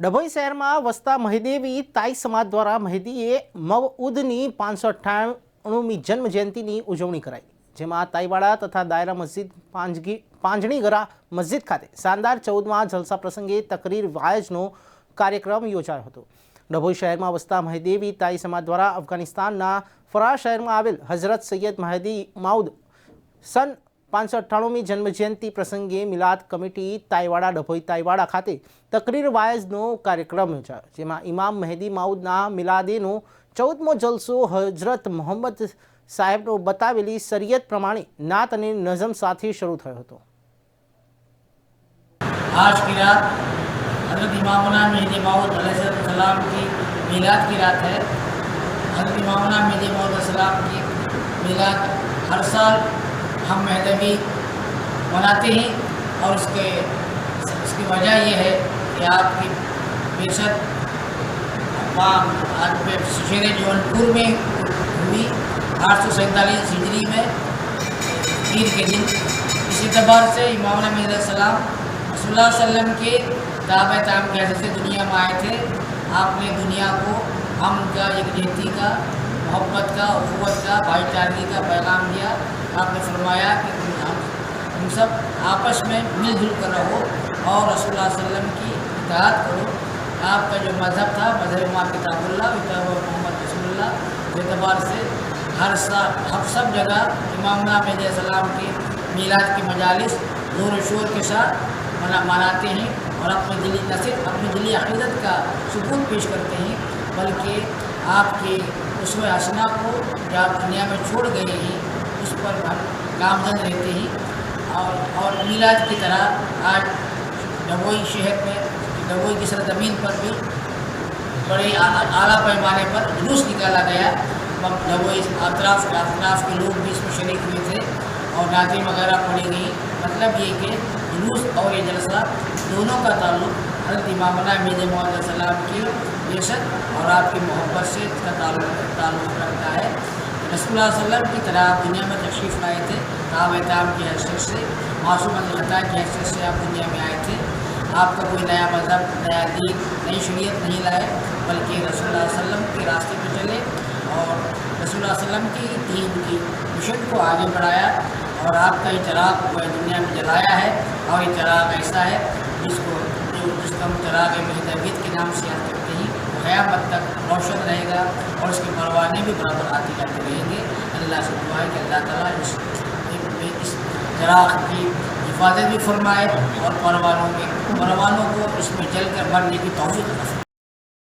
ડભોઈ શહેરમાં વસતા મહિદેવી તાઈ સમાજ દ્વારા મહેદીએ મવઉદની 598મી જન્મ જયંતિની ઉજવણી કરાઈ, જેમાં તાઈવાડા તથા દાયરા મસ્જિદ પાંજણીગરા મસ્જિદ ખાતે શાનદાર 14મા જલસા પ્રસંગે તકરીર વાયજનો કાર્યક્રમ યોજાયો હતો। ડભોઈ શહેરમાં વસતા મહેદેવી તાઈ સમાજ દ્વારા અફઘાનિસ્તાનના ફરા શહેરમાં આવેલ હઝરત સૈયદ મહેદી માઉદ સન 598મી જન્મજયંતિ પ્રસંગે મિલાદ કમિટી તાઈવાડા ડભોઈ તાઈવાડા ખાતે તકરીર વાયઝનો કાર્યક્રમ યોજાયો, જેમાં ઇમામ મહેદી માઉદના મિલાદેનો 14મો જલસો હજરત મોહમ્મદ સાહેબનો બતાવેલી શરીયત પ્રમાણે નાત અને નઝમ સાથે શરૂ થયો હતો। आज की रात हज़रत इमामुना मेहदी मौद अलैहिस्सलाम की मिलाद की रात है। हज़रत इमामुना मेहदी मौद अलैहिस्सलाम की मिलाद हर साल हम मेहदवी मनाते हैं और उसकी वजह ये है कि आपकी बेशक आज शहर जौनपुर में हुई 847 हिजरी में ईद के दिन। इसी एतबार से इमामुना मेहदी अलैहिस्सलाम रसूलुल्लाह सल्लम के ताबे ताम के हैसियत से दुनिया में आए थे। आपने दुनिया को अमन का, यकजहती का, मोहब्बत का, उखुवत का, भाईचारगी का पैगाम दिया। आपने फरमाया कि तुम सब आपस में मिलजुल कर रहो और रसूलुल्लाह सल्लम की इताअत करो। आपका जो मज़हब था, मज़हब माँ किताबुल्लाह मोहम्मद रसूलुल्लाह के एतबार से हर सब जगह इमामुना मेहदी अलैहिस्सलाम की मीलाद की मजालिस ज़ोर शोर के साथ मनाते हैं और अपनी दिली न सिर्फ अपनी दिली अक़ीदत का सुकून पेश करते हैं, बल्कि आपके उसवे हसना को जो आप दुनिया में छोड़ गए हैं उस पर हम गामजन रहते हैं। और मीलाद की तरह आज डभोई शहर में, डभोई की सरजमीन पर भी बड़े आला पैमाने पर जुलूस निकाला गया। डभोई अतराफ के लोग भी इसमें शरीक हुए थे और नाज़िम वगैरह पढ़ी गई। मतलब ये कि जुलूस और ये जलसा दोनों का ताल्लुक़ हज़रत इमामुना मेहदी मौद अलैहिस्सलाम की बेशक और आपकी मोहब्बत से इसका ताल्लुक़ रखता है। रसूलुल्लाह सल्लम की तरह आप दुनिया में तशरीफ़ लाए थे, ताम की हैसियत से, मासूम ख़ता की हैसियत से आप दुनिया में आए थे। आपका कोई नया मज़हब, नया दीन, नई शरीयत नहीं लाए, बल्कि रसूलुल्लाह सल्लम के रास्ते पर चले और रसूलुल्लाह सल्लम की दीन की मिशन को आगे बढ़ाया और आपका ये चिराग दुनिया में जलाया है। और ये चिराग ऐसा है जिसको हम चिराग महदवियत के नाम से याद करते हैं, क़यामत तक रोशन रहेगा और उसके परवाने भी बराबर आते जाते रहेंगे। अल्लाह से दुआ है कि अल्लाह ताला इस चिराग की हिफाजत भी फरमाए और परवानों को इसमें जल कर मरने की तौफीक